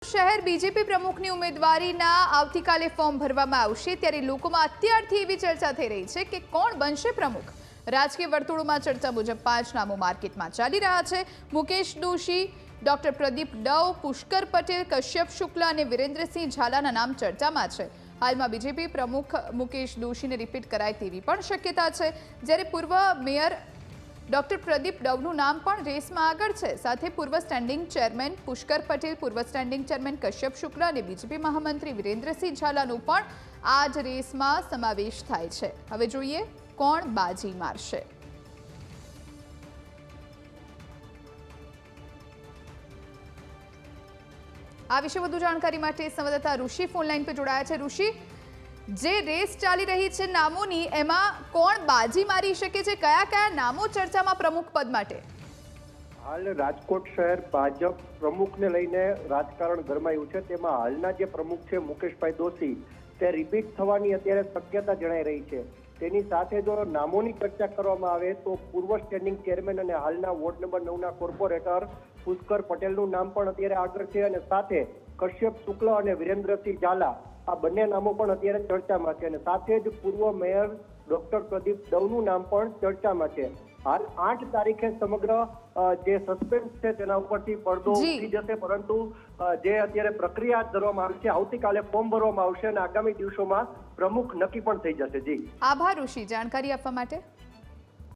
શહેર બીજેપી પ્રમુખની ઉમેદવારીના આવતીકાલે ફોર્મ ભરવામાં આવશે ત્યારે લોકોમાં અત્યારથી એવી ચર્ચા થઈ રહી છે કે કોણ બનશે પ્રમુખ। રાજકીય વર્તુળોમાં ચર્ચા મુજબ 5 નામો માર્કેટમાં ચાલી રહ્યા છે। મુકેશ દોશી, ડોક્ટર પ્રદીપ ડવ, પુષ્કર પટેલ, કશ્યપ શુક્લા અને વિરેન્દ્રસિંહ ઝાલાના નામ ચર્ચામાં છે। હાલમાં બીજેપી પ્રમુખ મુકેશ દોશીને રિપીટ કરાય તેવી પણ શક્યતા છે, જ્યારે પૂર્વ મેયર ડોક્ટર પ્રદીપ ડવનું નામ પણ રેસમાં આગળ છે। સાથે પૂર્વ સ્ટેન્ડિંગ ચેરમેન પુષ્કર પટેલ, પૂર્વ સ્ટેન્ડિંગ ચેરમેન કશ્યપ શુક્લા અને બીજેપી મહામંત્રી વિરેન્દ્રસિંહ ઝાલાનું પણ આ જ રેસમાં સમાવેશ થાય છે। હવે જોઈએ કોણ બાજી મારશે। આ વિશે વધુ જાણકારી માટે સંવાદદાતા ઋષિ ફોનલાઈન પર જોડાયા છે। ઋષિ, જે રેસ ચાલી રહી છે નામોની, એમાં કોણ બાજી મારી શકે છે? કયા કયા નામો ચર્ચામાં પ્રમુખ પદ માટે? હાલ રાજકોટ શહેર ભાજપ પ્રમુખને લઈને રાજકારણ ગરમાયું છે। તેમાં હાલના જે પ્રમુખ છે મુકેશભાઈ દોશી, તે રિપીટ થવાની અત્યારે શક્યતા જણાઈ રહી છે। તેની સાથે જો નામોની ચર્ચા કરવામાં આવે તો પૂર્વ સ્ટેન્ડિંગ ચેરમેન અને હાલના વોર્ડ નંબર 9ના કોર્પોરેટર પુષ્કર પટેલનું નામ પણ અત્યારે આગળ છે અને સાથે કશ્યપ શુક્લા અને વિરેન્દ્રસિંહ ઝાલા આ બંને નામો પણ અત્યારે ચર્ચામાં છે અને સાથે જ પૂર્વ મેયર ડોક્ટર પ્રદીપ ડવનું નામ પણ ચર્ચામાં છે। હાલ 8 તારીખે સમગ્ર જે સસ્પેન્સ છે તેના ઉપરથી પડદો ઉઠી જશે, પરંતુ જે અત્યારે પ્રક્રિયા હાથ ધરવામાં આવી છે, આવતીકાલે ફોર્મ ભરવામાં આવશે અને આગામી દિવસોમાં પ્રમુખ નક્કી પણ થઈ જશે। જી, આભાર ઋષિ જાણકારી આપવા માટે।